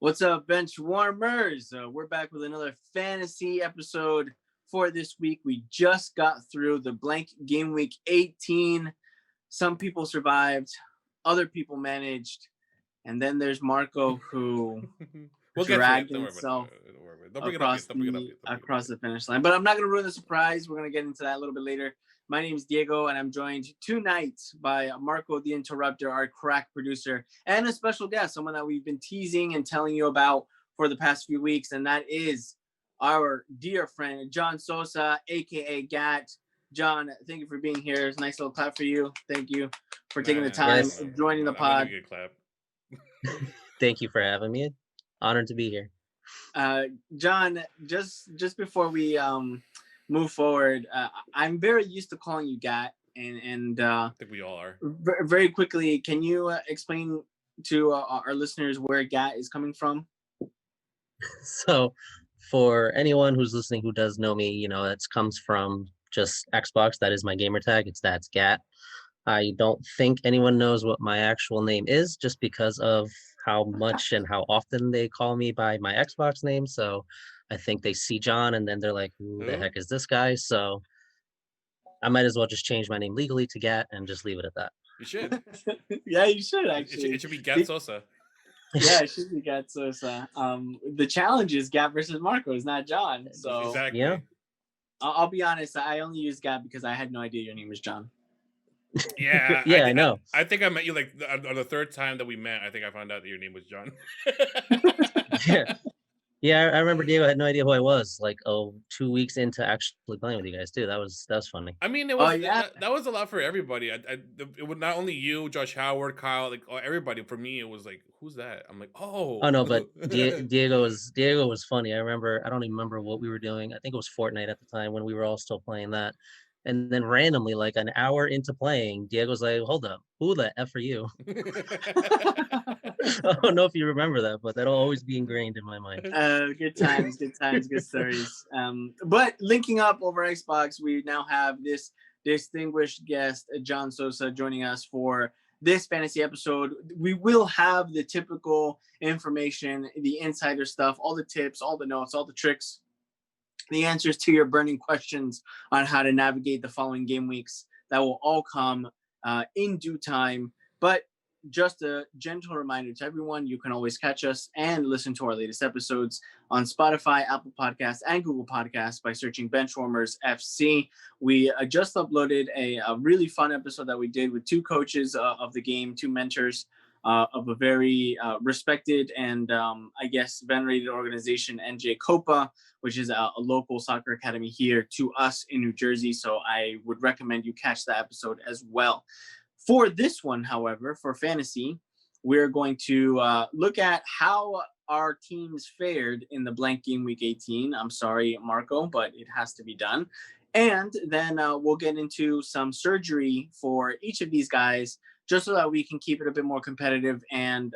What's up, Benchwarmers? We're back with another fantasy episode for this week. We just got through the blank game week 18. Some people survived, other people managed, and then there's Marco who dragged himself across the finish line. But I'm not going to ruin the surprise. We're going to get into that a little bit later. My name is Diego, and I'm joined tonight by Marco the Interrupter, our crack producer, and a special guest, someone that we've been teasing and telling you about for the past few weeks, and that is our dear friend, John Sosa, a.k.a. Gat. John, thank you for being here. It's a nice little clap for you. Thank you for taking the time, joining the pod. Thank you for having me. Honored to be here. John, just before we move forward, I'm very used to calling you Gat, and I think we all are. Very quickly, can you explain to our listeners where Gat is coming from? So, for anyone who's listening who does know me, that comes from just Xbox. That is my gamer tag. That's Gat. I don't think anyone knows what my actual name is, just because of how much and how often they call me by my Xbox name. So I think they see John and then they're like, who the heck is this guy? So I might as well just change my name legally to Gat and just leave it at that. You should. Yeah, you should actually. It should be Gat Sosa. Yeah, it should be Gat Sosa. The challenge is Gat versus Marco, it's not John. So exactly. Yeah. I'll be honest, I only used Gat because I had no idea your name was John. Yeah, I know. I think I met you like on the third time that we met. I think I found out that your name was John. Yeah. I remember Diego had no idea who I was. 2 weeks into actually playing with you guys too. That was fun. I mean, it was that was a lot for everybody. It was not only you, Josh Howard, Kyle, everybody. For me, it was like, who's that? I'm like, oh. Oh no, but Diego was funny. I don't even remember what we were doing. I think it was Fortnite at the time when we were all still playing that. And then randomly, like an hour into playing, Diego's like, hold up, who the F are you? I don't know if you remember that, but that'll always be ingrained in my mind. Good times, good stories. But linking up over Xbox, we now have this distinguished guest, John Sosa, joining us for this fantasy episode. We will have the typical information, the insider stuff, all the tips, all the notes, all the tricks, the answers to your burning questions on how to navigate the following game weeks. That will all come in due time. But just a gentle reminder to everyone, you can always catch us and listen to our latest episodes on Spotify, Apple Podcasts, and Google Podcasts by searching Benchwarmers FC. We just uploaded a really fun episode that we did with two coaches of the game, two mentors of a very respected and I guess venerated organization, NJ Copa, which is a local soccer academy here to us in New Jersey. So I would recommend you catch that episode as well. For this one, however, for fantasy, we're going to look at how our teams fared in the blank game week 18. I'm sorry, Marco, but it has to be done. And then we'll get into some surgery for each of these guys, just so that we can keep it a bit more competitive and,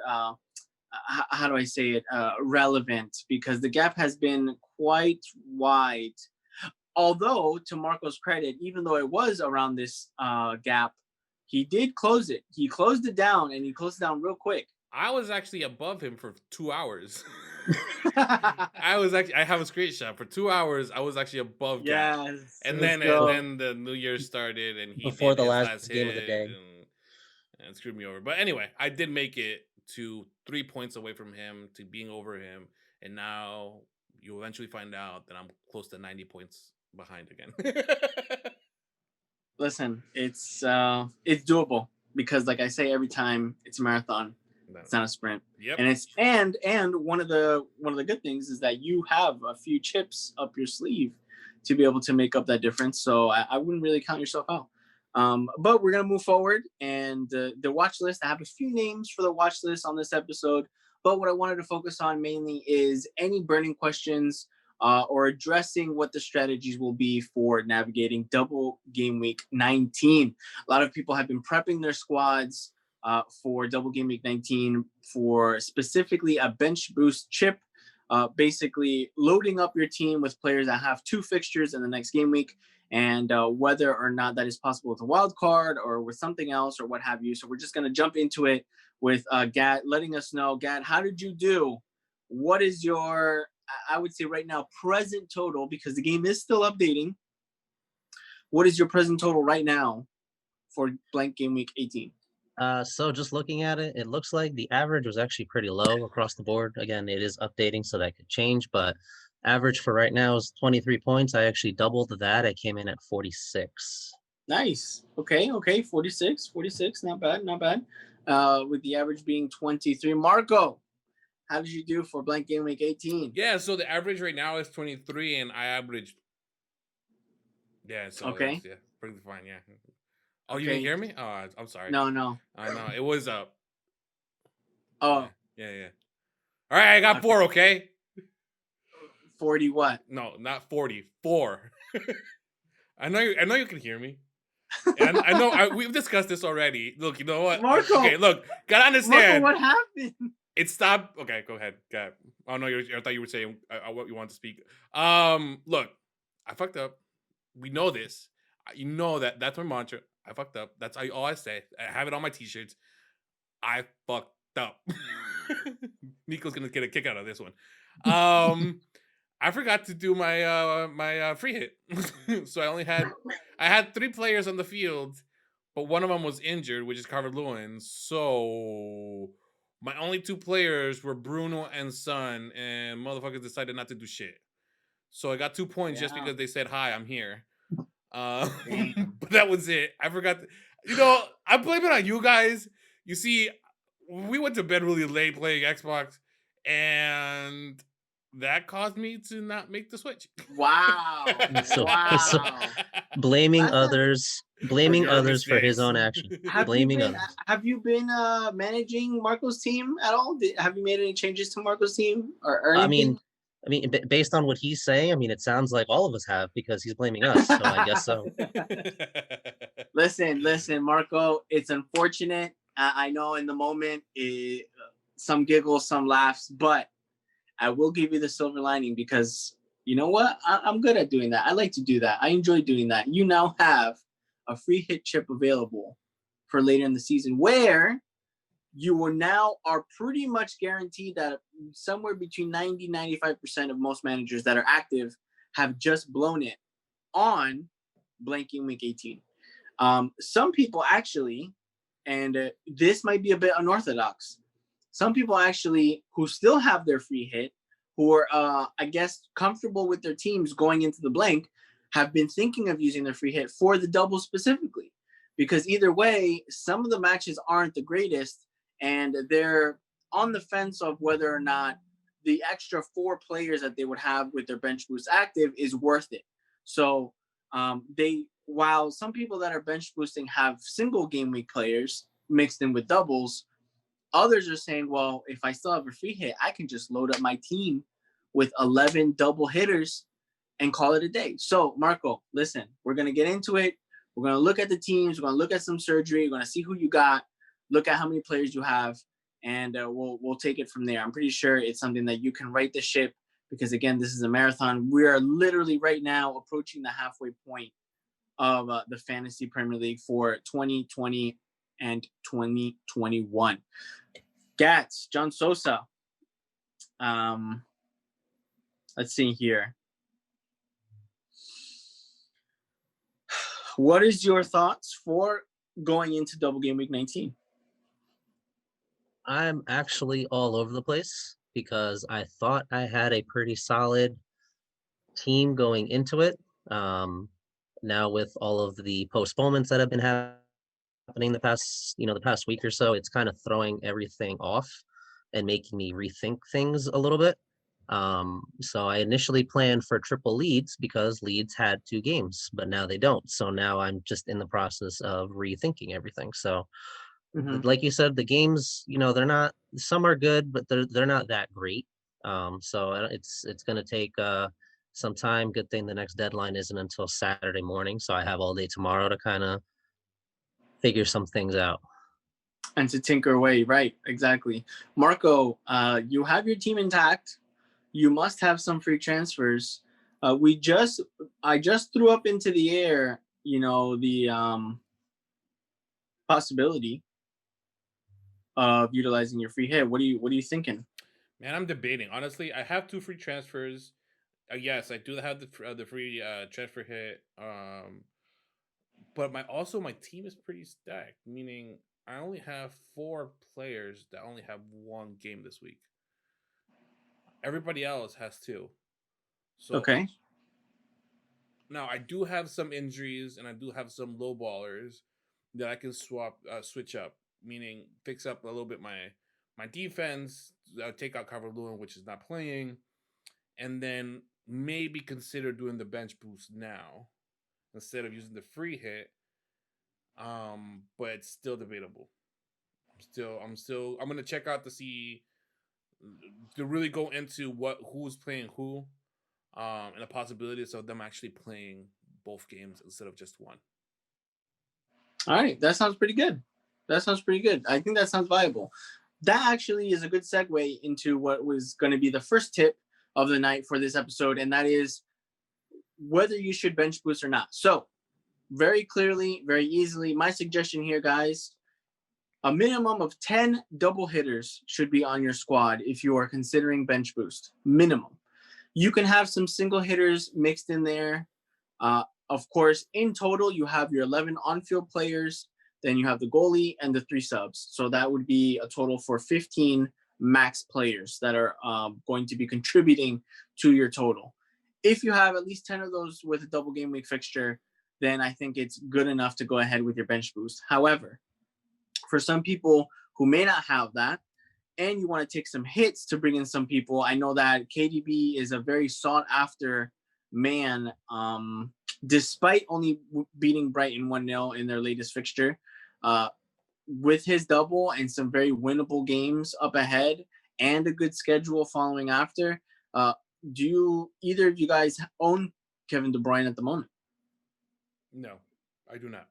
how do I say it, relevant, because the gap has been quite wide. Although, to Marco's credit, even though it was around this gap, he did close it. He closed it down, and he closed it down real quick. I was actually above him for 2 hours. I have a screenshot. For 2 hours, I was actually above Gap. Yes. And then the New Year started, and he before did the his last game of the day. And screwed me over. But anyway, I did make it to 3 points away from him, to being over him. And now you'll eventually find out that I'm close to 90 points behind again. Listen, it's doable, because like I say every time, it's a marathon. It's not a sprint. Yep. And one of the good things is that you have a few chips up your sleeve to be able to make up that difference. So I wouldn't really count yourself out. But we're gonna move forward, and the watch list. I have a few names for the watch list on this episode, but what I wanted to focus on mainly is any burning questions or addressing what the strategies will be for navigating double game week 19. A lot of people have been prepping their squads for double game week 19 for specifically a bench boost chip, basically loading up your team with players that have 2 fixtures in the next game week, and whether or not that is possible with a wild card or with something else or what have you. So we're just going to jump into it with Gat letting us know. Gat, how did you do what is your, I would say right now, present total, because the game is still updating. What is your present total right now for blank game week 18? So just looking at it, it looks like the average was actually pretty low across the board. Again, it is updating, so that could change, but average for right now is 23 points. I actually doubled that. I came in at 46. Nice. Okay. 46, not bad. With the average being 23. Marco, how did you do for blank game week 18? Yeah, so the average right now is 23, and I averaged. Yeah, so okay. yeah, pretty fine. Yeah. Oh, okay. You didn't hear me? Oh, I'm sorry. No. I know it was up. Oh. Yeah. All right, I got 4. Okay. 40 what? No, not 40. 4. I know you can hear me. And I know we've discussed this already. Look, you know what? Marco, okay, look, gotta understand. Marco, what happened? It stopped. Okay, go ahead. Oh no, I thought you were saying what you want to speak. Look, I fucked up. We know this. You know that's my mantra. I fucked up. That's all I say. I have it on my t-shirts. I fucked up. Nico's gonna get a kick out of this one. I forgot to do my free hit. So I had 3 players on the field, but one of them was injured, which is Carver Lewin. So my only 2 players were Bruno and Son, and motherfuckers decided not to do shit. So I got 2 points just because they said, "Hi, I'm here." But that was it. I forgot. I blame it on you guys. You see, we went to bed really late playing Xbox, and that caused me to not make the switch. Wow. So Blaming others for his own action. Have you been managing Marco's team at all? Have you made any changes to Marco's team or anything? I mean, based on what he's saying, I mean, it sounds like all of us have because he's blaming us. So I guess so. Listen, Marco. It's unfortunate. I know in the moment, some giggles, some laughs, but I will give you the silver lining because you know what? I'm good at doing that. I like to do that. I enjoy doing that. You now have a free hit chip available for later in the season where you will now are pretty much guaranteed that somewhere between 90-95% of most managers that are active have just blown it on blanking week 18. Some people actually, and this might be a bit unorthodox, some people actually who still have their free hit, who are, I guess, comfortable with their teams going into the blank, have been thinking of using their free hit for the double specifically. Because either way, some of the matches aren't the greatest, and they're on the fence of whether or not the extra 4 players that they would have with their bench boost active is worth it. So while some people that are bench boosting have single game week players mixed in with doubles, others are saying, well, if I still have a free hit, I can just load up my team with 11 double hitters and call it a day. So, Marco, listen, we're going to get into it. We're going to look at the teams. We're going to look at some surgery. We're going to see who you got, look at how many players you have, and we'll take it from there. I'm pretty sure it's something that you can right the ship because, again, this is a marathon. We are literally right now approaching the halfway point of the Fantasy Premier League for 2020 and 2021. Gats, John Sosa. Let's see here. What is your thoughts for going into Double Game Week 19? I'm actually all over the place because I thought I had a pretty solid team going into it. Now with all of the postponements that have been happening the past week or so, it's kind of throwing everything off and making me rethink things a little bit. So I initially planned for triple Leeds because Leeds had 2 games, but now they don't. So now I'm just in the process of rethinking everything. So like you said, the games, they're not, some are good, but they're not that great. So it's going to take some time. Good thing the next deadline isn't until Saturday morning. So I have all day tomorrow to kind of figure some things out. And to tinker away, right? Exactly. Marco, you have your team intact. You must have some free transfers. I just threw up into the air, the possibility of utilizing your free hit. What are you thinking? Man, I'm debating. Honestly, I have 2 free transfers. Yes, I do have the free transfer hit. But my team is pretty stacked. Meaning, I only have 4 players that only have 1 game this week. Everybody else has 2. So Okay. now I do have some injuries and I do have some low ballers that I can switch up. Meaning, fix up a little bit my defense. Take out Calvert Lewin, which is not playing, and then maybe consider doing the bench boost now instead of using the free hit. But it's still debatable. I'm gonna check out to see to really go into who's playing who, and the possibilities of them actually playing both games instead of just one. All right, that sounds pretty good. I think that sounds viable. That actually is a good segue into what was going to be the first tip of the night for this episode, and that is whether you should bench boost or not. So, very clearly, very easily, my suggestion here, guys, a minimum of 10 double hitters should be on your squad if you are considering bench boost. Minimum. You can have some single hitters mixed in there. Of course, in total, you have your 11 on-field players, then you have the goalie and the 3 subs. So that would be a total for 15 max players that are going to be contributing to your total. If you have at least 10 of those with a double game week fixture, then I think it's good enough to go ahead with your bench boost. However, for some people who may not have that, and you want to take some hits to bring in some people, I know that KDB is a very sought after man, despite only beating Brighton 1-0 in their latest fixture. With his double and some very winnable games up ahead and a good schedule following after, do either of you guys own Kevin De Bruyne at the moment? No, I do not.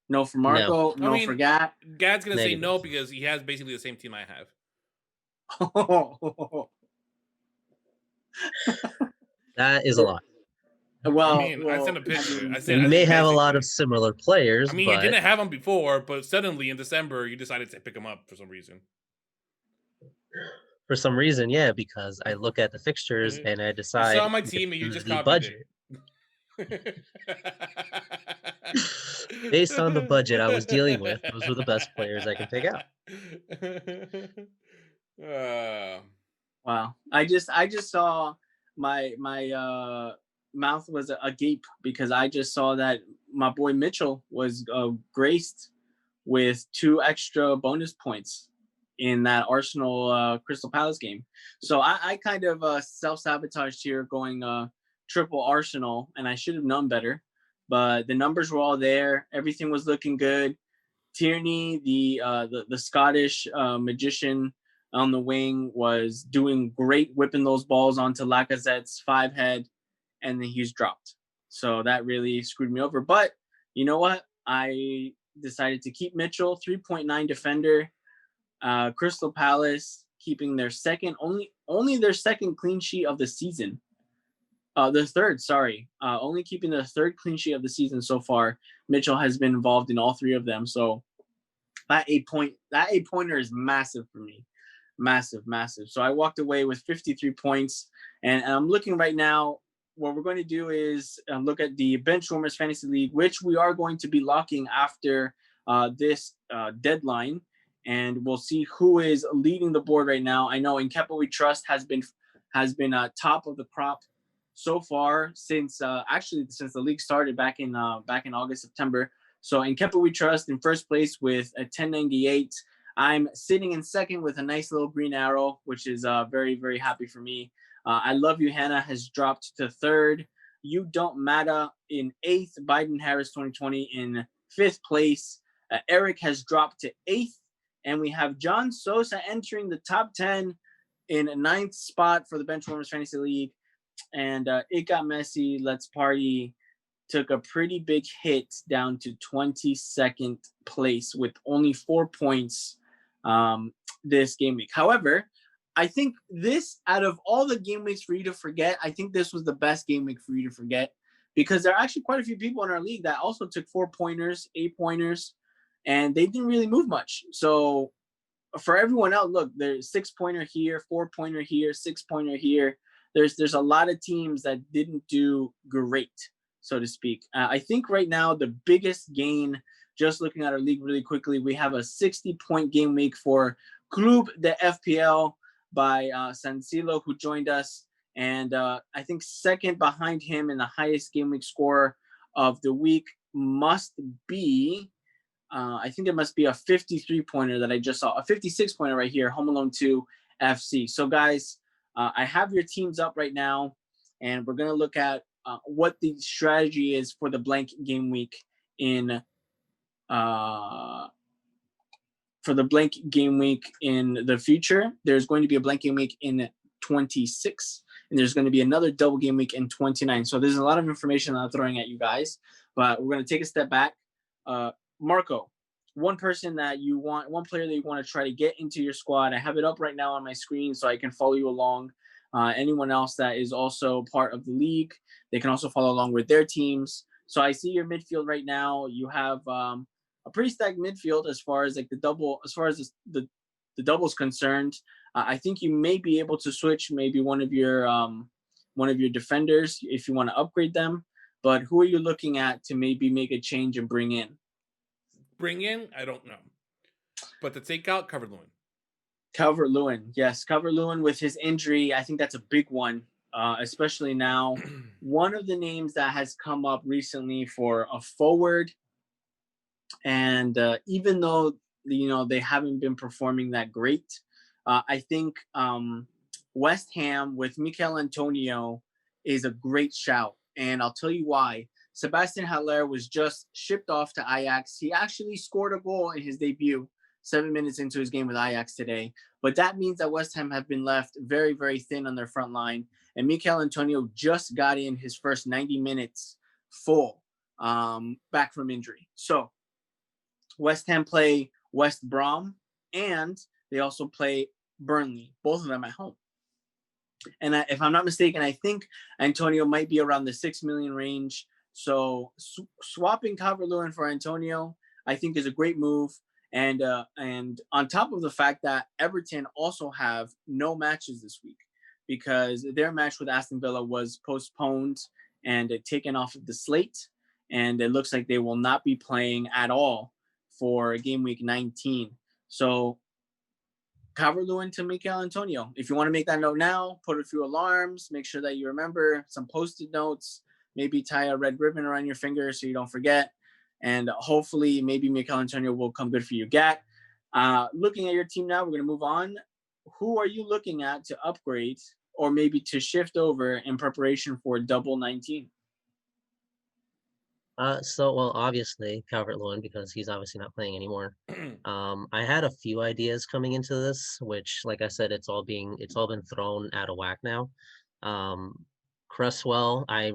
No for Marco, no for Gat. Gad's going to say no because he has basically the same team I have. That is a lot. Well, I sent a picture. You may have a lot of similar players. You didn't have them before, but suddenly in December you decided to pick them up for some reason. For some reason, yeah, because I look at the fixtures and I decide. You saw my team and you just copied budget. Based on the budget I was dealing with, those were the best players I can pick out. Wow. I just saw my mouth was agape because I just saw that my boy Mitchell was graced with 2 extra bonus points in that Arsenal Crystal Palace game. So I kind of self-sabotaged here going triple Arsenal, and I should have known better. But the numbers were all there. Everything was looking good. Tierney, the Scottish magician on the wing, was doing great, whipping those balls onto Lacazette's 5-head, and then he's dropped. So that really screwed me over. But you know what? I decided to keep Mitchell, 3.9 defender. Crystal Palace keeping their only their second clean sheet of the season. The third, sorry. Only keeping the 3rd clean sheet of the season so far. Mitchell has been involved in all 3 of them. So that 8-pointer is massive for me. Massive. So I walked away with 53 points. And I'm looking right now. What we're going to do is look at the Benchwarmers Fantasy League, which we are going to be locking after this deadline. And we'll see who is leading the board right now. I know In Kepa We Trust has been top of the crop so far since the league started back in August, September. So In Kepa We Trust in first place with a 1098. I'm sitting in second with a nice little green arrow, which is very, very happy for me. I Love You, Hannah has dropped to 3rd. You Don't Matter in 8th. Biden Harris 2020 in 5th place. Eric has dropped to 8th. And we have John Sosa entering the top 10 in 9th spot for the Benchwarmers Fantasy League. And It Got Messy, Let's Party took a pretty big hit down to 22nd place with only 4 points this game week. However, I think this, out of all the game weeks for you to forget, I think this was the best game week for you to forget because there are actually quite a few people in our league that also took 4-pointers, 8-pointers, and they didn't really move much. So for everyone else, look, there's 6-pointer here, 4-pointer here, 6-pointer here. There's a lot of teams that didn't do great, so to speak. I think right now the biggest gain, just looking at our league really quickly, we have a 60-point game week for Club de FPL by Sansilo, who joined us. And I think second behind him in the highest game week score of the week must be, I think it must be a 53-pointer that I just saw, a 56-pointer right here, Home Alone 2 FC. So guys, I have your teams up right now, and we're going to look at what the strategy is for the blank game week in the future. There's going to be a blank game week in 26, and there's going to be another double game week in 29. So there's a lot of information that I'm throwing at you guys, but we're going to take a step back. Marco, one player that you want to try to get into your squad. I have it up right now on my screen so I can follow you along. Anyone else that is also part of the league, they can also follow along with their teams. So I see your midfield right now. You have a pretty stacked midfield as far as like the double's concerned. I think you may be able to switch maybe one of your defenders if you want to upgrade them. But who are you looking at to maybe make a change and bring in? Bring in? I don't know. But to take out Calvert-Lewin. Calvert-Lewin, yes. Calvert-Lewin with his injury, I think that's a big one, especially now. One of the names that has come up recently for a forward, and even though they haven't been performing that great, I think West Ham with Mikel Antonio is a great shout, and I'll tell you why. Sebastian Haller was just shipped off to Ajax. He actually scored a goal in his debut 7 minutes into his game with Ajax today. But that means that West Ham have been left very, very thin on their front line. And Mikel Antonio just got in his first 90 minutes full back from injury. So West Ham play West Brom, and they also play Burnley, both of them at home. And if I'm not mistaken, I think Antonio might be around the 6 million range. So swapping Calvert-Lewin for Antonio, I think, is a great move. And on top of the fact that Everton also have no matches this week because their match with Aston Villa was postponed and taken off of the slate. And it looks like they will not be playing at all for game week 19. So Calvert-Lewin to Mikel Antonio. If you want to make that note now, put a few alarms, make sure that you remember some Post-it notes, maybe tie a red ribbon around your finger so you don't forget. And hopefully maybe Mikel Antonio will come good for you. Gat, looking at your team now, we're going to move on. Who are you looking at to upgrade or maybe to shift over in preparation for double 19? Well, obviously Calvert-Lewin, because he's obviously not playing anymore. I had a few ideas coming into this, which, like I said, it's all been thrown out of whack now. Cresswell, I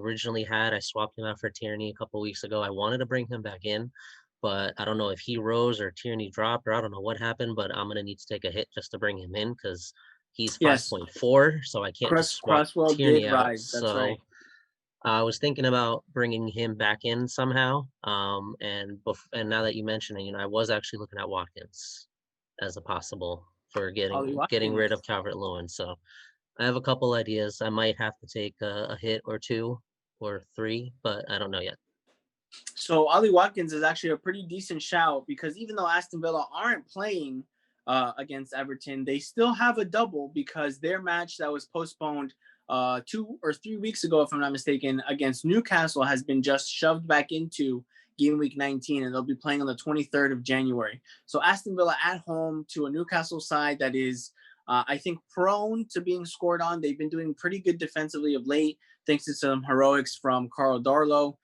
swapped him out for Tierney a couple weeks ago. I wanted to bring him back in, but I don't know if he rose or Tierney dropped, or I don't know what happened, but I'm going to need to take a hit just to bring him in because he's 5.4, so I can't just swap Cresswell Tierney did out. rise, that's so right. I was thinking about bringing him back in somehow. And now that you mention it, I was actually looking at Watkins as a possible for getting rid of Calvert-Lewin. So I have a couple ideas. I might have to take a hit or two or three, but I don't know yet. So Ollie Watkins is actually a pretty decent shout because even though Aston Villa aren't playing against Everton, they still have a double because their match that was postponed 2 or 3 weeks ago, if I'm not mistaken, against Newcastle has been just shoved back into game week 19, and they'll be playing on the 23rd of January. So Aston Villa at home to a Newcastle side that is, I think, prone to being scored on. They've been doing pretty good defensively of late, thanks to some heroics from Carl Darlow.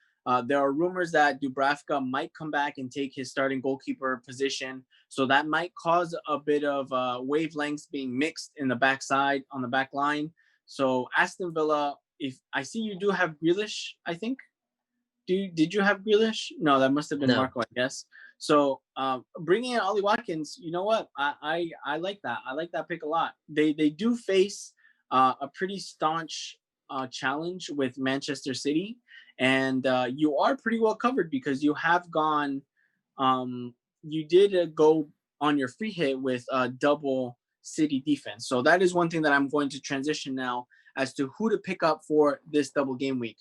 There are rumors that Dubravka might come back and take his starting goalkeeper position. So that might cause a bit of wavelengths being mixed in the backside on the back line. So Aston Villa, if I see you do have Grealish, I think. Did you have Grealish? No, that must have been Marco, I guess. So bringing in Ollie Watkins, you know what? I like that. I like that pick a lot. They do face a pretty staunch challenge with Manchester City. And you are pretty well covered because you have gone, you did go on your free hit with double City defense. So that is one thing that I'm going to transition now as to who to pick up for this double game week.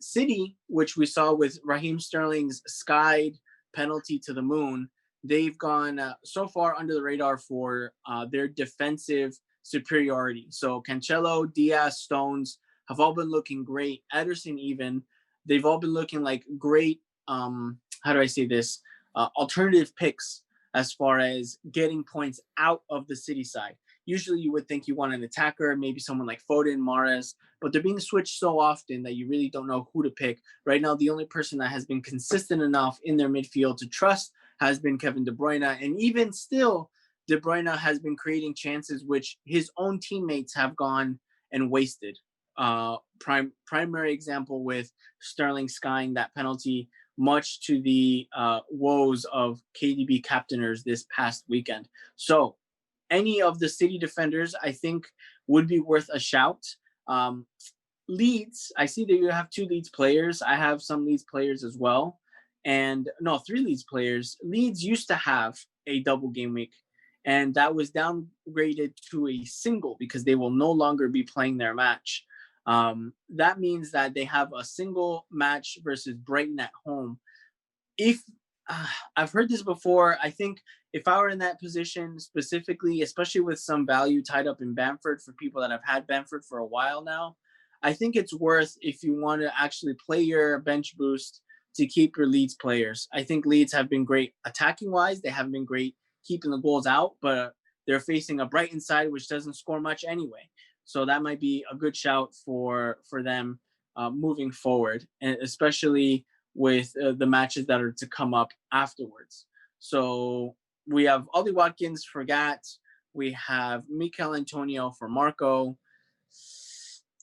City, which we saw with Raheem Sterling's skied penalty to the moon, they've gone so far under the radar for their defensive superiority. So Cancelo, Diaz, Stones have all been looking great. Ederson even. They've all been looking like great, how do I say this, alternative picks as far as getting points out of the City side. Usually you would think you want an attacker, maybe someone like Foden, Mahrez, but they're being switched so often that you really don't know who to pick. Right now, the only person that has been consistent enough in their midfield to trust has been Kevin De Bruyne. And even still, De Bruyne has been creating chances which his own teammates have gone and wasted. Primary example with Sterling skying that penalty, much to the woes of KDB captainers this past weekend. So any of the City defenders, I think, would be worth a shout. Leeds, I see that you have 2 Leeds players. I have some Leeds players as well. And no, 3 Leeds players. Leeds used to have a double game week, and that was downgraded to a single because they will no longer be playing their match. That means that they have a single match versus Brighton at home. If I've heard this before, I think if I were in that position specifically, especially with some value tied up in Bamford for people that have had Bamford for a while now, I think it's worth, if you want to actually play your bench boost, to keep your Leeds players. I think Leeds have been great attacking wise. They haven't been great keeping the goals out, but they're facing a Brighton side which doesn't score much anyway. So that might be a good shout for them moving forward, and especially with the matches that are to come up afterwards. So we have Ollie Watkins for Gat. We have Mikel Antonio for Marco.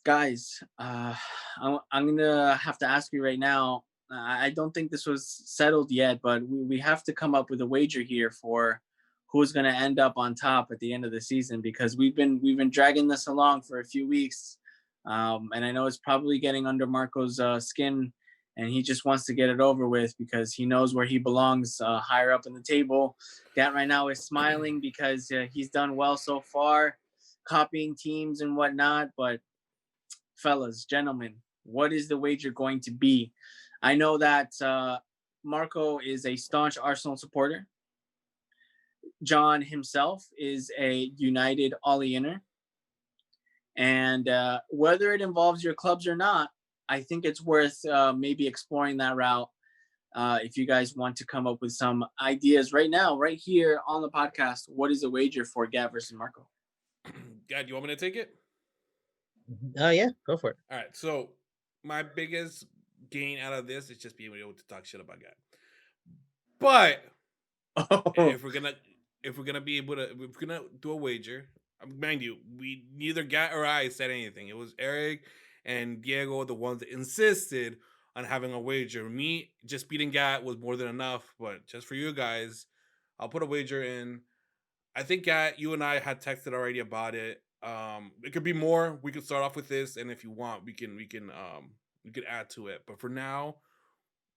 Guys, I'm going to have to ask you right now. I don't think this was settled yet, but we have to come up with a wager here for who's going to end up on top at the end of the season, because we've been dragging this along for a few weeks. And I know it's probably getting under Marco's skin, and he just wants to get it over with because he knows where he belongs, higher up in the table. Gat right now is smiling because he's done well so far, copying teams and whatnot. But fellas, gentlemen, what is the wager going to be? I know that Marco is a staunch Arsenal supporter. John himself is a United Ollie-inner. And whether it involves your clubs or not, I think it's worth maybe exploring that route if you guys want to come up with some ideas right now, right here on the podcast. What is the wager for Gat versus Marco? Gat, you want me to take it? Yeah, go for it. All right. So my biggest gain out of this is just being able to talk shit about Gat. But if we're gonna do a wager, mind you, we neither Gat or I said anything. It was Eric and Diego, the ones that insisted on having a wager. Me just beating Gat was more than enough, but just for you guys, I'll put a wager in. I think Gat, you and I had texted already about it. It could be more. We could start off with this, and if you want, we can add to it. But for now,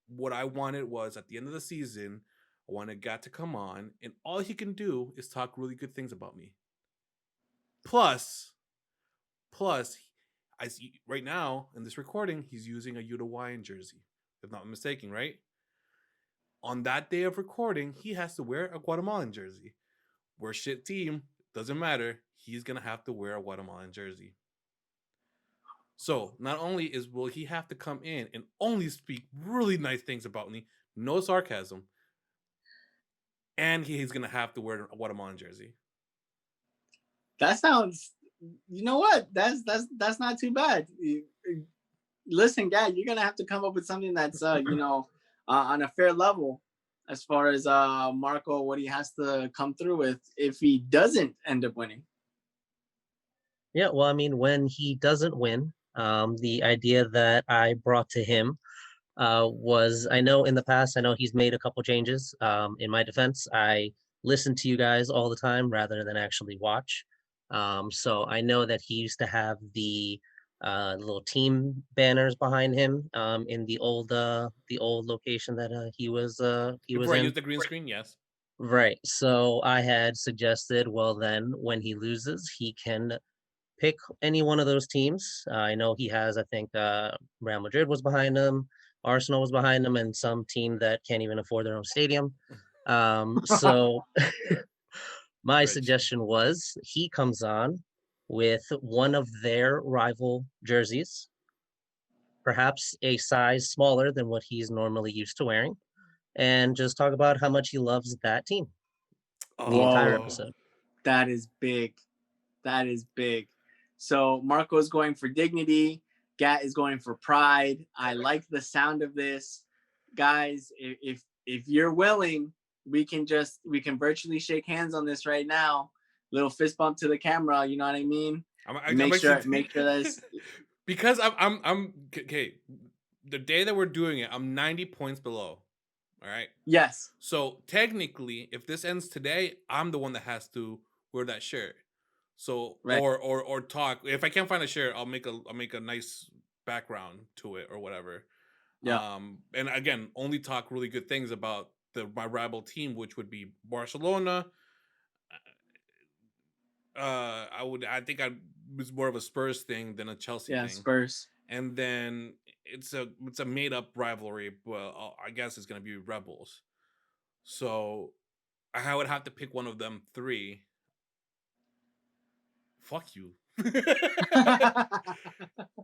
what I wanted was at the end of the season, I wanted Gat to come on, and all he can do is talk really good things about me. Plus, I see right now in this recording, he's using a U-to-Y jersey, if not mistaken, right? On that day of recording, he has to wear a Guatemalan jersey. We're a shit team, doesn't matter. He's gonna have to wear a Guatemalan jersey. So not only will he have to come in and only speak really nice things about me, no sarcasm, and he's gonna have to wear a Guatemalan jersey. That sounds, you know what? That's not too bad. Listen, Gat, you're gonna have to come up with something that's on a fair level as far as Marco, what he has to come through with if he doesn't end up winning. Yeah, well, I mean, when he doesn't win, the idea that I brought to him was, I know in the past, I know he's made a couple changes. In my defense, I listen to you guys all the time rather than actually watch. So I know that he used to have the little team banners behind him in the old location that he was Before I in. used the green screen, yes. Right. So I had suggested, well, then when he loses, he can pick any one of those teams. I know he has, I think, Real Madrid was behind him, Arsenal was behind him, and some team that can't even afford their own stadium. So my Rich. suggestion was he comes on with one of their rival jerseys, perhaps a size smaller than what he's normally used to wearing, and just talk about how much he loves that team the entire Oh, episode. That is big. That is big. So Marco's going for dignity. Gat is going for pride. I like the sound of this. Guys, if you're willing, we can virtually shake hands on this right now. Little fist bump to the camera, you know what I mean? I'm Make sure actually that's because I'm okay. The day that we're doing it, I'm 90 points below. All right. yes. So technically, if this ends today, I'm the one that has to wear that shirt. So Right. or talk. If I can't find a shirt, I'll make a nice background to it or whatever. Yeah. And again, only talk really good things about my rival team, which would be Barcelona. I think I was more of a Spurs thing than a Chelsea Yeah, thing. Spurs. And then it's a made up rivalry. Well, I guess it's gonna be Rebels. So I would have to pick one of them three. Fuck you. But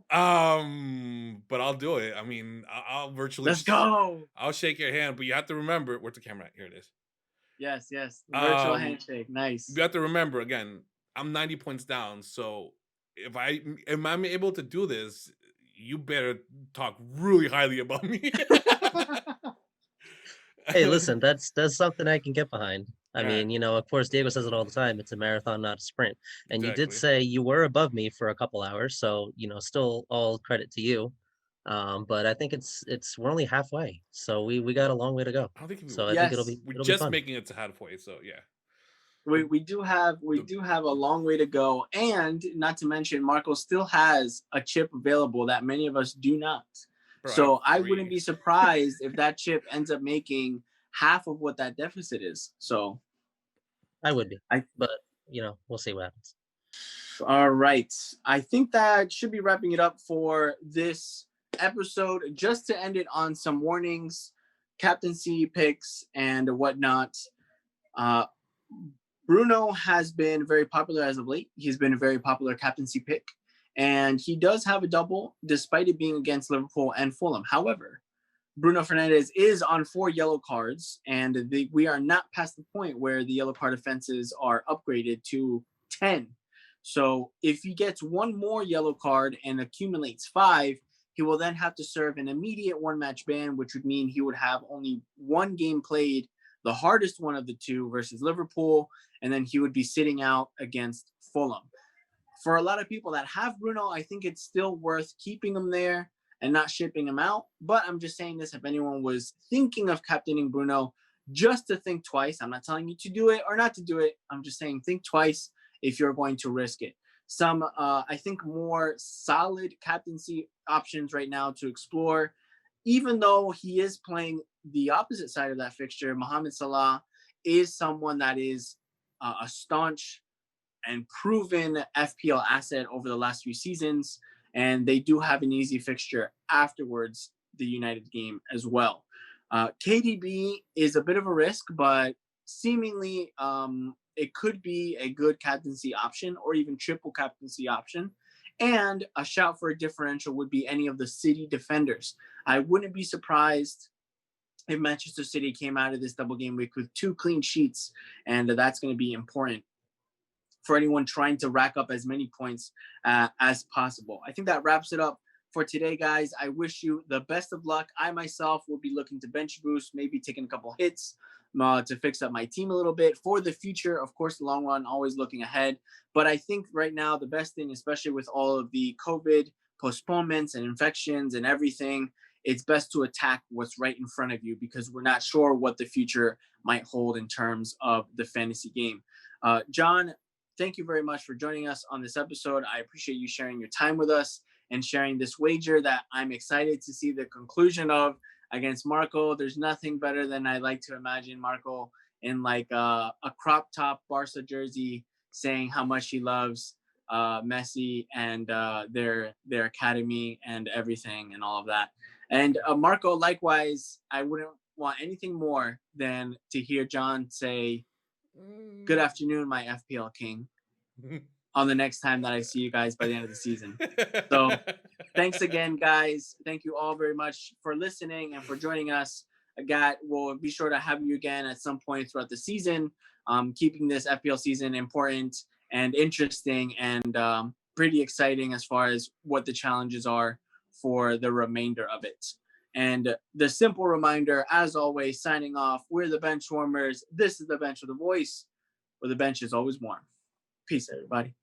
I'll do it. I mean, I'll virtually. Let's go. I'll shake your hand, but you have to remember where's the camera at? Here it is. Yes. Virtual handshake. Nice. You have to remember again. I'm 90 points down, so if I'm able to do this, you better talk really highly about me. Hey, listen, that's something I can get behind. I All mean, right. you know, of course, Diego says it all the time. It's a marathon, not a sprint. And you did Exactly. say you were above me for a couple hours, so you know, still all credit to you. But I think it's we're only halfway, so we got a long way to go. I don't think So I think Yes. we're it'll be just fun. making it to halfway. So yeah. We do have a long way to go, and not to mention Marco still has a chip available that many of us do not. Bro, So I have wouldn't 3. be surprised if that chip ends up making half of what that deficit is. So I would be, I but you know, we'll see what happens. all right. I think that should be wrapping it up for this episode. Just to end it on some warnings, captaincy picks, and whatnot. Bruno has been very popular as of late. He's been a very popular captaincy pick, and he does have a double despite it being against Liverpool and Fulham. However, Bruno Fernandes is on 4 yellow cards, and we are not past the point where the yellow card offenses are upgraded to 10. So if he gets one more yellow card and accumulates 5, he will then have to serve an immediate 1-match ban, which would mean he would have only one game played, the hardest one of the two versus Liverpool, and then he would be sitting out against Fulham. For a lot of people that have Bruno, I think it's still worth keeping him there and not shipping him out. But I'm just saying this if anyone was thinking of captaining Bruno, just to think twice. I'm not telling you to do it or not to do it. I'm just saying think twice if you're going to risk it. Some, I think, more solid captaincy options right now to explore. Even though he is playing the opposite side of that fixture, Mohamed Salah is someone that is a staunch and proven FPL asset over the last few seasons, and they do have an easy fixture afterwards, the United game as well. KDB is a bit of a risk, but seemingly it could be a good captaincy option or even triple captaincy option. And a shout for a differential would be any of the City defenders. I wouldn't be surprised if Manchester City came out of this double game week with 2 clean sheets, and that's going to be important for anyone trying to rack up as many points as possible. I think that wraps it up for today, guys. I wish you the best of luck. I myself will be looking to bench boost, maybe taking a couple hits to fix up my team a little bit for the future. Of course, the long run, always looking ahead. But I think right now, the best thing, especially with all of the COVID postponements and infections and everything, it's best to attack what's right in front of you because we're not sure what the future might hold in terms of the fantasy game. John, thank you very much for joining us on this episode. I appreciate you sharing your time with us and sharing this wager that I'm excited to see the conclusion of against Marco. There's nothing better than I like to imagine Marco in like a crop top Barca jersey saying how much he loves Messi and their academy and everything and all of that. And Marco, likewise, I wouldn't want anything more than to hear John say, "Good afternoon, my FPL king," on the next time that I see you guys by the end of the season. So thanks again, guys. Thank you all very much for listening and for joining us. We'll be sure to have you again at some point throughout the season, keeping this FPL season important and interesting and pretty exciting as far as what the challenges are for the remainder of it. And the simple reminder, as always, signing off, we're the Benchwarmers. This is the Bench with a Voice, where the bench is always warm. Peace, everybody.